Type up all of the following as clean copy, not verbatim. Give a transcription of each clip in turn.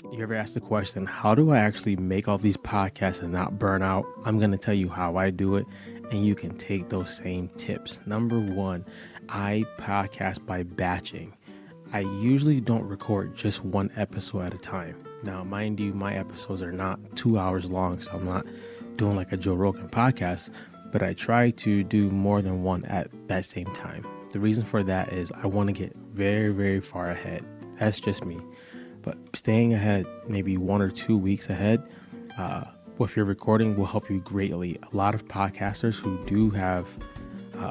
You ever ask the question, how do I actually make all these podcasts and not burn out? I'm going to tell you how I do it, and you can take those same tips. Number one, I podcast by batching. I usually don't record just one episode at a time. Now, mind you, my episodes are not 2 hours long, so I'm not doing like a Joe Rogan podcast, but I try to do more than one at that same time. The reason for that is I want to get very, very far ahead. That's just me. But staying ahead, maybe 1 or 2 weeks ahead, with your recording will help you greatly. A lot of podcasters who do have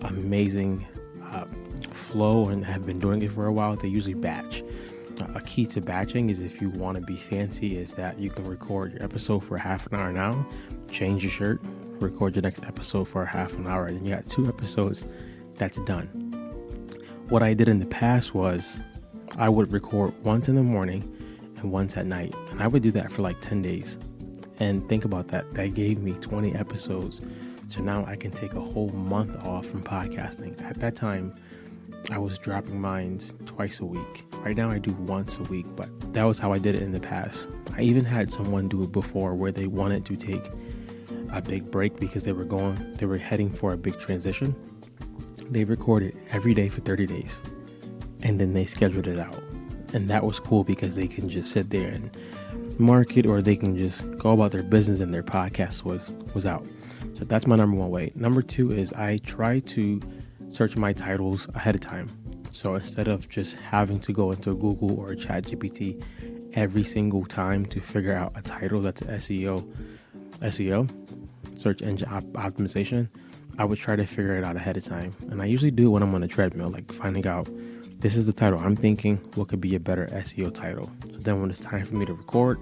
amazing flow and have been doing it for a while, they usually batch. A key to batching is, if you want to be fancy, is that you can record your episode for half an hour now, change your shirt, record your next episode for half an hour, and you got 2 episodes. That's done. What I did in the past was I would record once in the morning and once at night, and I would do that for like 10 days. And think about that. That gave me 20 episodes. So now I can take a whole month off from podcasting. At that time, I was dropping mines twice a week. Right now I do once a week, but that was how I did it in the past. I even had someone do it before where they wanted to take a big break because they were heading for a big transition. They recorded every day for 30 days and then they scheduled it out. And that was cool because they can just sit there and market, or they can just go about their business and their podcast was out. So that's my number one way. Number two is I try to search my titles ahead of time. So instead of just having to go into Google or ChatGPT every single time to figure out a title that's SEO, search engine optimization, I would try to figure it out ahead of time. And I usually do it when I'm on a treadmill, like finding out, this is the title I'm thinking, what could be a better SEO title? So then when it's time for me to record,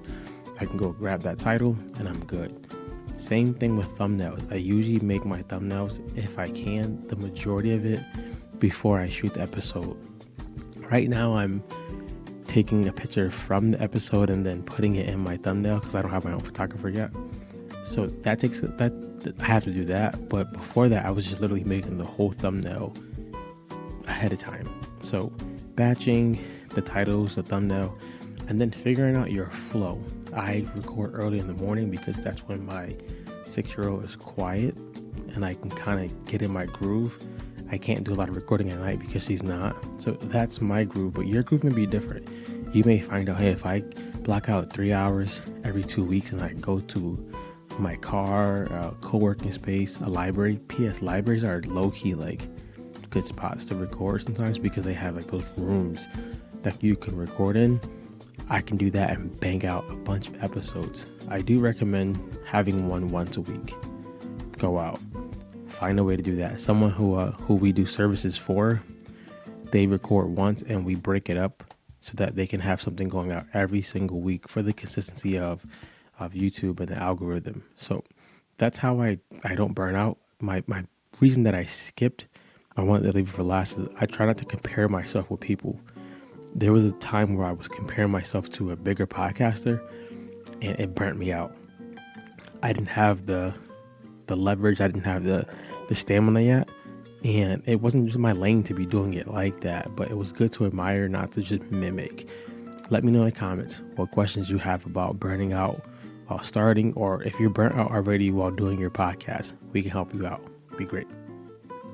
I can go grab that title and I'm good. Same thing with thumbnails. I usually make my thumbnails, if I can, the majority of it before I shoot the episode. Right now I'm taking a picture from the episode and then putting it in my thumbnail because I don't have my own photographer yet. So that I have to do that. But before that, I was just literally making the whole thumbnail ahead of time. So batching the titles, the thumbnail, and then figuring out your flow. I record early in the morning because that's when my 6-year-old is quiet and I can kind of get in my groove. I can't do a lot of recording at night because she's not. So that's my groove, but your groove may be different. You may find out, hey, if I block out 3 hours every 2 weeks and I go to my car, a co-working space, a library. P.S. Libraries are low-key like good spots to record sometimes because they have like those rooms that you can record in. I can do that and bang out a bunch of episodes. I do recommend having one once a week. Go out, find a way to do that. Someone who we do services for, they record once and we break it up so that they can have something going out every single week for the consistency of YouTube and the algorithm. So that's how I don't burn out. My reason that I skipped, I wanted to leave it for last, is I try not to compare myself with people. There was a time where I was comparing myself to a bigger podcaster and it burnt me out. I didn't have the leverage. I didn't have the stamina yet. And it wasn't just my lane to be doing it like that, but it was good to admire, not to just mimic. Let me know in the comments what questions you have about burning out while starting, or if you're burnt out already while doing your podcast, we can help you out. Be great.